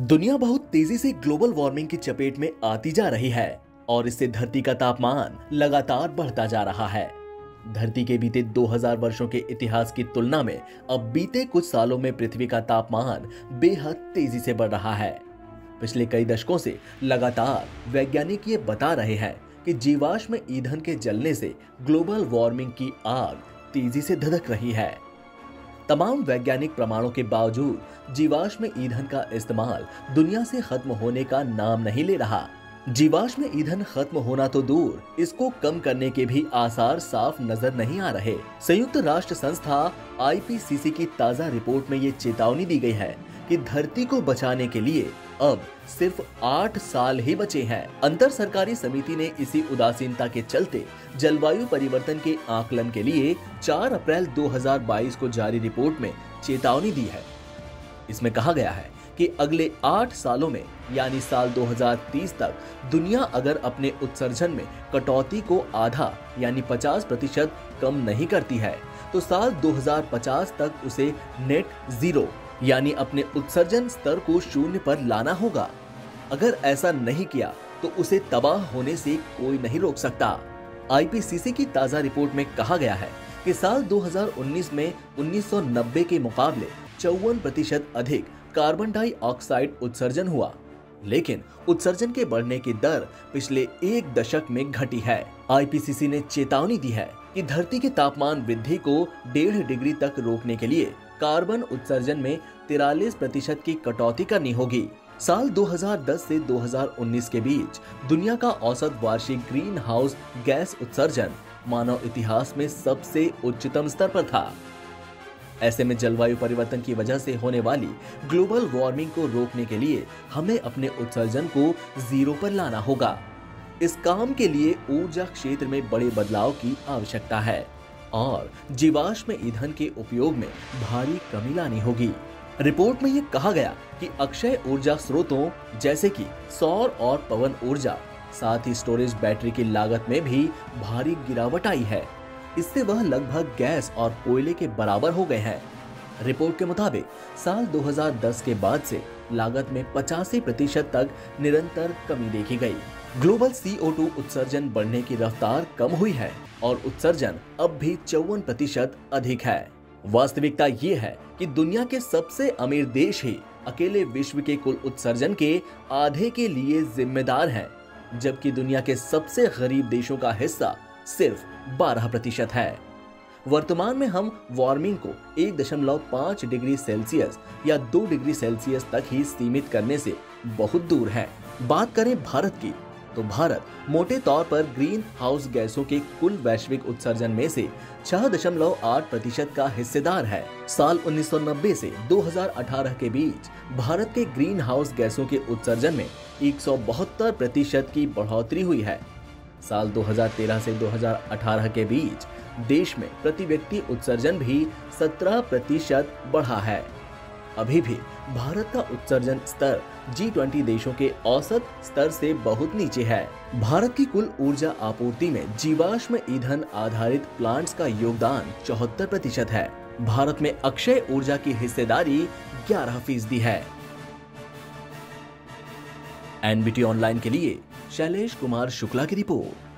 दुनिया बहुत तेजी से ग्लोबल वार्मिंग की चपेट में आती जा रही है और इससे धरती का तापमान लगातार बढ़ता जा रहा है। धरती के बीते 2000 वर्षों के इतिहास की तुलना में अब बीते कुछ सालों में पृथ्वी का तापमान बेहद तेजी से बढ़ रहा है। पिछले कई दशकों से लगातार वैज्ञानिक ये बता रहे हैं कि जीवाश्म ईंधन के जलने से ग्लोबल वार्मिंग की आग तेजी से धधक रही है। तमाम वैज्ञानिक प्रमाणों के बावजूद जीवाश्म ईंधन का इस्तेमाल दुनिया से खत्म होने का नाम नहीं ले रहा। जीवाश्म ईंधन खत्म होना तो दूर, इसको कम करने के भी आसार साफ नजर नहीं आ रहे। संयुक्त राष्ट्र संस्था आईपीसीसी की ताजा रिपोर्ट में ये चेतावनी दी गई है कि धरती को बचाने के लिए अब सिर्फ 8 साल ही बचे हैं। अंतर सरकारी समिति ने इसी उदासीनता के चलते जलवायु परिवर्तन के आकलन के लिए 4 अप्रैल 2022 को जारी रिपोर्ट में चेतावनी दी है। इसमें कहा गया है कि अगले 8 सालों में यानी साल 2030 तक दुनिया अगर अपने उत्सर्जन में कटौती को आधा यानी 50% कम नहीं करती है तो साल 2050 तक उसे नेट जीरो यानी अपने उत्सर्जन स्तर को शून्य पर लाना होगा। अगर ऐसा नहीं किया तो उसे तबाह होने से कोई नहीं रोक सकता। आईपीसीसी की ताजा रिपोर्ट में कहा गया है कि साल 2019 में 1990 के मुकाबले 54% अधिक कार्बन डाइऑक्साइड उत्सर्जन हुआ, लेकिन उत्सर्जन के बढ़ने की दर पिछले एक दशक में घटी है। आईपीसीसी ने चेतावनी दी है कि धरती के तापमान वृद्धि को 1.5 डिग्री तक रोकने के लिए कार्बन उत्सर्जन में 43% की कटौती करनी होगी। साल 2010 से 2019 के बीच दुनिया का औसत वार्षिक ग्रीन हाउस गैस उत्सर्जन मानव इतिहास में सबसे उच्चतम स्तर पर था। ऐसे में जलवायु परिवर्तन की वजह से होने वाली ग्लोबल वार्मिंग को रोकने के लिए हमें अपने उत्सर्जन को जीरो पर लाना होगा। इस काम के लिए ऊर्जा क्षेत्र में बड़े बदलाव की आवश्यकता है और जीवाश्म ईंधन के उपयोग में भारी कमी लानी होगी। रिपोर्ट में ये कहा गया कि अक्षय ऊर्जा स्रोतों जैसे कि सौर और पवन ऊर्जा, साथ ही स्टोरेज बैटरी की लागत में भी भारी गिरावट आई है। इससे वह लगभग गैस और कोयले के बराबर हो गए हैं। रिपोर्ट के मुताबिक साल 2010 के बाद से लागत में 85% तक निरंतर कमी देखी गई। ग्लोबल CO2 उत्सर्जन बढ़ने की रफ्तार कम हुई है और उत्सर्जन अब भी 54% अधिक है। वास्तविकता ये है कि दुनिया के सबसे अमीर देश ही अकेले विश्व के कुल उत्सर्जन के आधे के लिए जिम्मेदार हैं, जबकि दुनिया के सबसे गरीब देशों का हिस्सा सिर्फ 12% है। वर्तमान में हम वार्मिंग को 1.5 डिग्री सेल्सियस या 2 डिग्री सेल्सियस तक ही सीमित करने से बहुत दूर है। बात करें भारत की तो भारत मोटे तौर पर ग्रीन हाउस गैसों के कुल वैश्विक उत्सर्जन में से 6.8% का हिस्सेदार है। साल 1990 से 2018 के बीच भारत के ग्रीन हाउस गैसों के उत्सर्जन में 172% की बढ़ोतरी हुई है। साल 2013 से 2018 के बीच देश में प्रति व्यक्ति उत्सर्जन भी 17% बढ़ा है। अभी भी भारत का उत्सर्जन स्तर G20 देशों के औसत स्तर से बहुत नीचे है। भारत की कुल ऊर्जा आपूर्ति में जीवाश्म ईंधन आधारित प्लांट्स का योगदान 74% है। भारत में अक्षय ऊर्जा की हिस्सेदारी 11% है। एनबीटी ऑनलाइन के लिए शैलेश कुमार शुक्ला की रिपोर्ट।